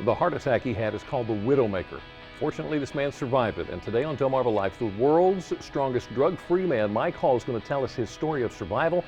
The heart attack he had is called the Widowmaker. Fortunately, this man survived it, and today on Delmarva Life, the world's strongest drug-free man, Mike Hall, is going to tell us his story of survival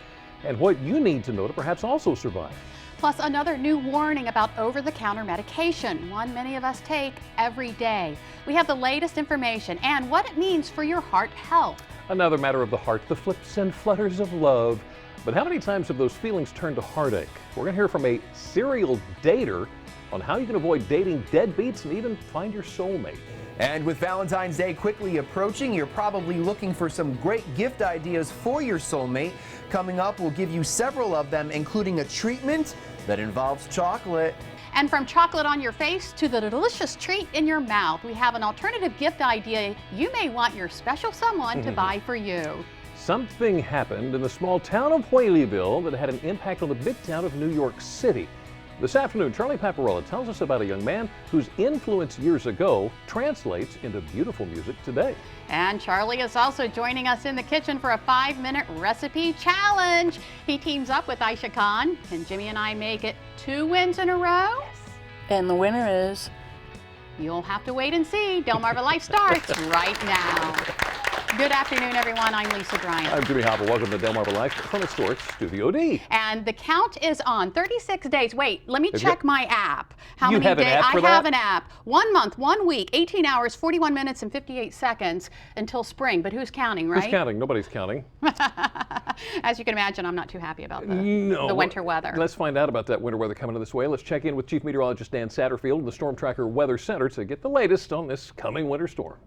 and what you need to know to perhaps also survive. Plus, another new warning about over-the-counter medication, one many of us take every day. We have the latest information and what it means for your heart health. Another matter of the heart, the flips and flutters of love. But how many times have those feelings turned to heartache? We're going to hear from a serial dater on how you can avoid dating deadbeats and even find your soulmate. And with Valentine's Day quickly approaching, you're probably looking for some great gift ideas for your soulmate. Coming up, we'll give you several of them, including a treatment that involves chocolate. And from chocolate on your face to the delicious treat in your mouth, we have an alternative gift idea you may want your special someone to buy for you. Something happened in the small town of Whaleyville that had an impact on the big town of New York City. This afternoon, Charlie Paparella tells us about a young man whose influence years ago translates into beautiful music today. And Charlie is also joining us in the kitchen for a 5-minute recipe challenge. He teams up with Aisha Khan. Can Jimmy and I make it 2 wins in a row? Yes. And the winner is? You'll have to wait and see. Delmarva Life starts right now. Good afternoon, everyone. I'm Lisa Bryant. I'm Jimmy Hopper. Welcome to Delmarva Life from Historic Studio D. And the count is on 36 days. Wait, let me check my app. How you many have days? An app for I that? have an app. 1 month, 1 week, 18 hours, 41 minutes, and 58 seconds until spring. But who's counting, right? Who's counting? Nobody's counting. As you can imagine, I'm not too happy about the winter weather. Let's find out about that winter weather coming this way. Let's check in with Chief Meteorologist Dan Satterfield and the Storm Tracker Weather Center to get the latest on this coming winter storm.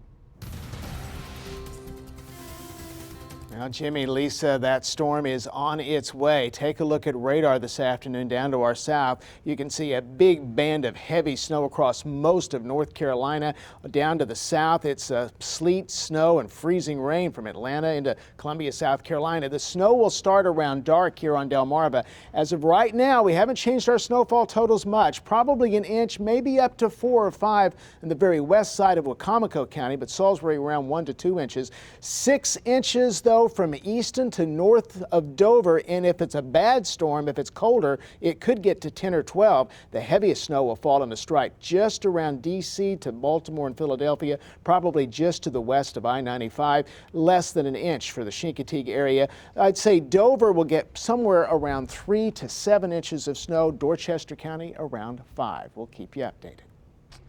Now, Jimmy, Lisa, that storm is on its way. Take a look at radar this afternoon down to our south. You can see a big band of heavy snow across most of North Carolina. Down to the south, it's sleet, snow, and freezing rain from Atlanta into Columbia, South Carolina. The snow will start around dark here on Delmarva. As of right now, we haven't changed our snowfall totals much. Probably an inch, maybe up to 4 or 5 in the very west side of Wicomico County, but Salisbury around 1 to 2 inches. 6 inches, though, from Easton to north of Dover, and if it's a bad storm, if it's colder, it could get to 10 or 12. The heaviest snow will fall in the stripe just around D.C. to Baltimore and Philadelphia, probably just to the west of I-95, less than an inch for the Chincoteague area. I'd say Dover will get somewhere around 3 to 7 inches of snow, Dorchester County around 5. We'll keep you updated.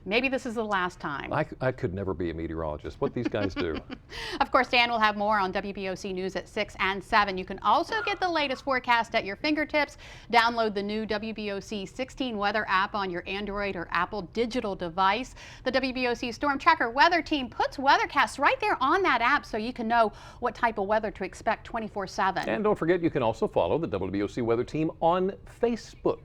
Maybe this is the last time. I could never be a meteorologist. What these guys do. Of course, Dan will have more on WBOC News at 6 and 7. You can also get the latest forecast at your fingertips. Download the new WBOC 16 weather app on your Android or Apple digital device. The WBOC Storm Tracker Weather Team puts weathercasts right there on that app so you can know what type of weather to expect 24/7. And don't forget, you can also follow the WBOC Weather Team on Facebook.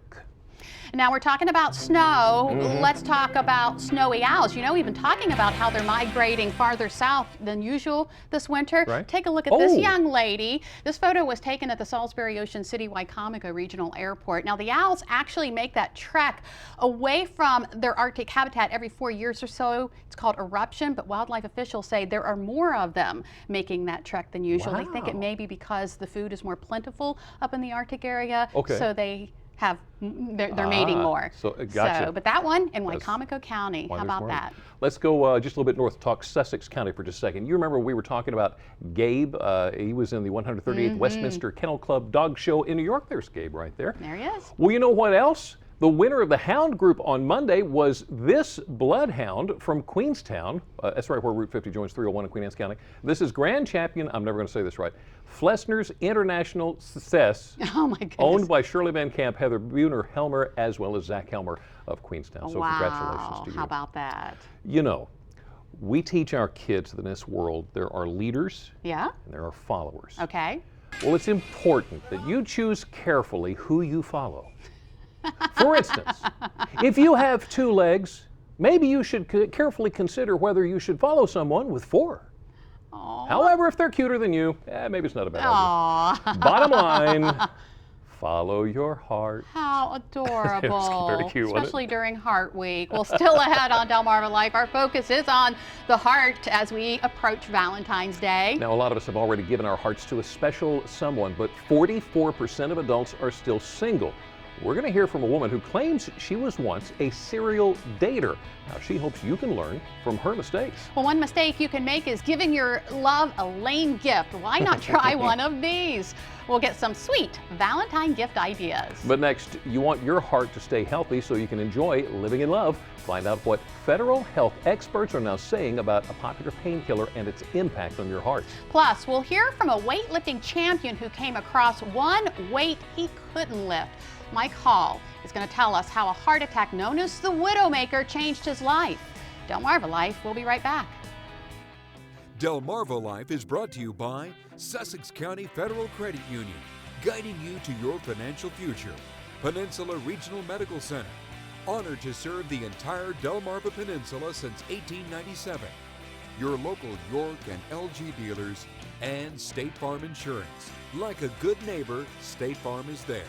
Now we're talking about snow. Let's talk about snowy owls. You know, we've been talking about how they're migrating farther south than usual this winter. Right. Take a look at this young lady. This photo was taken at the Salisbury Ocean City Wicomico Regional Airport. Now the owls actually make that trek away from their Arctic habitat every 4 years or so. It's called eruption, but wildlife officials say there are more of them making that trek than usual. They think it may be because the food is more plentiful up in the Arctic area. So they have they're mating more. So, gotcha. So, but that one in Wicomico County, how about that? Let's go just a little bit north, talk Sussex County for just a second. You remember we were talking about Gabe. He was in the 138th Westminster Kennel Club Dog Show in New York. There's Gabe right there. There he is. Well, you know what else? The winner of the Hound Group on Monday was this bloodhound from Queenstown. That's right where Route 50 joins 301 in Queen Anne's County. This is Grand Champion, I'm never going to say this right, Flessner's International Success, oh my goodness, owned by Shirley Van Camp, Heather Buhner-Helmer, as well as Zach Helmer of Queenstown. So congratulations to you. How about that? You know, we teach our kids that in this world there are leaders and there are followers. Okay. Well, it's important that you choose carefully who you follow. For instance, if you have 2 legs, maybe you should carefully consider whether you should follow someone with 4. Aww. However, if they're cuter than you, maybe it's not a bad idea. Bottom line, follow your heart. How adorable. Very cute, especially during Heart Week. Well, still ahead on Delmarva Life, our focus is on the heart as we approach Valentine's Day. Now, a lot of us have already given our hearts to a special someone, but 44% of adults are still single. we're going to hear from a woman who claims she was once a serial dater. Now, she hopes you can learn from her mistakes. Well, one mistake you can make is giving your love a lame gift. Why not try one of these? We'll get some sweet Valentine gift ideas. But next, you want your heart to stay healthy so you can enjoy living in love. Find out what federal health experts are now saying about a popular painkiller and its impact on your heart. Plus, we'll hear from a weightlifting champion who came across one weight he couldn't lift. Mike Hall is going to tell us how a heart attack known as the Widowmaker changed his life. Delmarva Life, we'll be right back. Delmarva Life is brought to you by Sussex County Federal Credit Union, guiding you to your financial future. Peninsula Regional Medical Center, honored to serve the entire Delmarva Peninsula since 1897. Your local York and LG dealers, and State Farm Insurance. Like a good neighbor, State Farm is there.